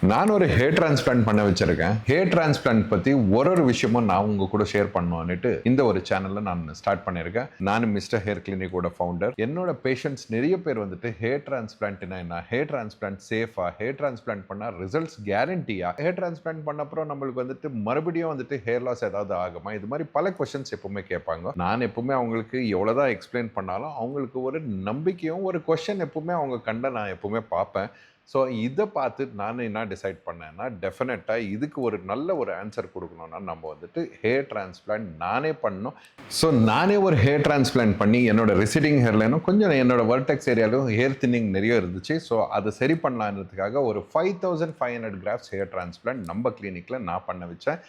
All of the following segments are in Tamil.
நான் ஒரு ஹேர் டிரான்ஸ்பிளான்ட் பண்ண வச்சிருக்கேன். ஹேர் டிரான்ஸ்பிளான்ட் பத்தி ஒரு விஷயமும் நான் உங்க கூட ஷேர் பண்ணணும்னுட்டு இந்த ஒரு சேனல்ல நான் ஸ்டார்ட் பண்ணியிருக்கேன். நான் மிஸ்டர் ஹேர் கிளினிக்கோட ஃபவுண்டர். என்னோட பேஷண்ட்ஸ் நிறைய பேர் வந்துட்டு ஹேர் டிரான்ஸ்பிளான்ட்னா என்ன, ஹேர் டிரான்ஸ்பிளான்ட் சேஃபா, ஹேர் டிரான்ஸ்பிளான்ட் பண்ணா ரிசல்ட்ஸ் கேரண்டியா, ஹேர் டிரான்ஸ்பிளான்ட் பண்ண அப்புறம் நம்மளுக்கு வந்துட்டு மறுபடியும் வந்துட்டு ஹேர் லாஸ் ஏதாவது ஆகுமா, இது மாதிரி பல கொஸ்டின்ஸ் எப்பவுமே கேட்பாங்க. நான் எப்பவுமே அவங்களுக்கு எவ்வளவுதான் எக்ஸ்பிளைன் பண்ணாலும் அவங்களுக்கு ஒரு நம்பிக்கையும் ஒரு கொஸ்டின் எப்பவுமே அவங்க கண்ட நான் எப்பவுமே பார்ப்பேன். ஸோ இதை பார்த்து நான் என்ன டிசைட் பண்ணேன்னா, டெஃபினட்டாக இதுக்கு ஒரு நல்ல ஒரு ஆன்சர் கொடுக்கணும்னா நம்ம வந்துட்டு ஹேர் டிரான்ஸ்பிளான்ட் நானே பண்ணணும். ஸோ நானே ஒரு ஹேர் டிரான்ஸ்பிளான்ட் பண்ணி என்னோட ரிசிடிங் ஹேர்லைனும் கொஞ்சம் என்னோட வர்டெக்ஸ் ஏரியாலும் ஹேர் தின்னிங் நிறைய இருந்துச்சு. ஸோ அதை சரி பண்ணலான்றதுக்காக ஒரு 5500 கிராஃப்ட்ஸ் ஹேர் டிரான்ஸ்பிளான்ட் நம்ம கிளினிக்கில் நான் பண்ண வச்சேன்.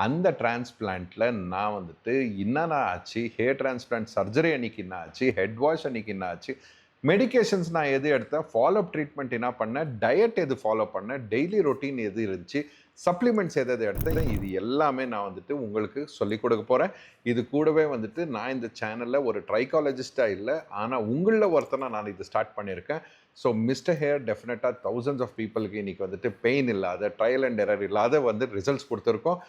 அந்த டிரான்ஸ்பிளான்ட்டில் நான் வந்துட்டு என்னென்ன ஆச்சு, ஹேர் டிரான்ஸ்பிளான்ட் சர்ஜரி அன்னைக்கு என்ன ஆச்சு, ஹெட் வாஷ் அன்னைக்கு என்ன ஆச்சு, மெடிகேஷன்ஸ் நான் எது எடுத்தேன், ஃபாலோஅப் ட்ரீட்மெண்ட் என்ன பண்ணேன், டயட் எது ஃபாலோ பண்ணேன், டெய்லி ரொட்டீன் எது இருந்துச்சு, சப்ளிமெண்ட்ஸ் எது எடுத்தேன், இது எல்லாமே நான் வந்துட்டு உங்களுக்கு சொல்லிக் கொடுக்க போகிறேன். இது கூடவே வந்துட்டு நான் இந்த சேனலில் ஒரு ட்ரைகாலஜிஸ்டாக இல்லை, ஆனால் உங்களில் ஒருத்தனா நான் இது ஸ்டார்ட் பண்ணியிருக்கேன். ஸோ மிஸ்டர் ஹேர் டெஃபினட்டாக தௌசண்ட்ஸ் ஆஃப் பீப்புளுக்கு இன்றைக்கி வந்துட்டு பெயின் இல்லாத, ட்ரையல் அண்ட் எரர் இல்லாத வந்து ரிசல்ட்ஸ் கொடுத்துருக்கோம்.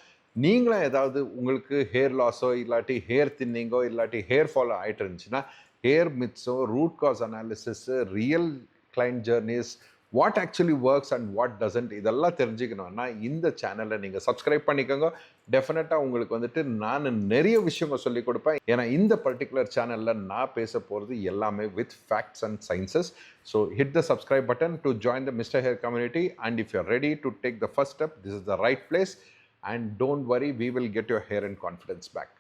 நீங்களும் ஏதாவது உங்களுக்கு ஹேர் லாஸோ இல்லாட்டி ஹேர் தின்னிங்கோ இல்லாட்டி ஹேர் ஃபாலோ ஆகிட்டு இருந்துச்சுன்னா, ஹேர் மித்ஸோ, root cause analysis, real client journeys, what actually works and what doesn't, இதெல்லாம் தெரிஞ்சுக்கணும்னா இந்த சேனலை நீங்கள் சப்ஸ்கிரைப் பண்ணிக்கோங்க. டெஃபினட்டாக உங்களுக்கு வந்துட்டு நான் நிறைய விஷயங்கள் சொல்லிக் கொடுப்பேன். ஏன்னா இந்த பர்டிகுலர் சேனலில் நான் பேச போகிறது எல்லாமே with facts and sciences. So hit the subscribe button to join the mister hair community, and if you're ready to take the first step, this is the right place. And don't worry, we will get your hair and confidence back.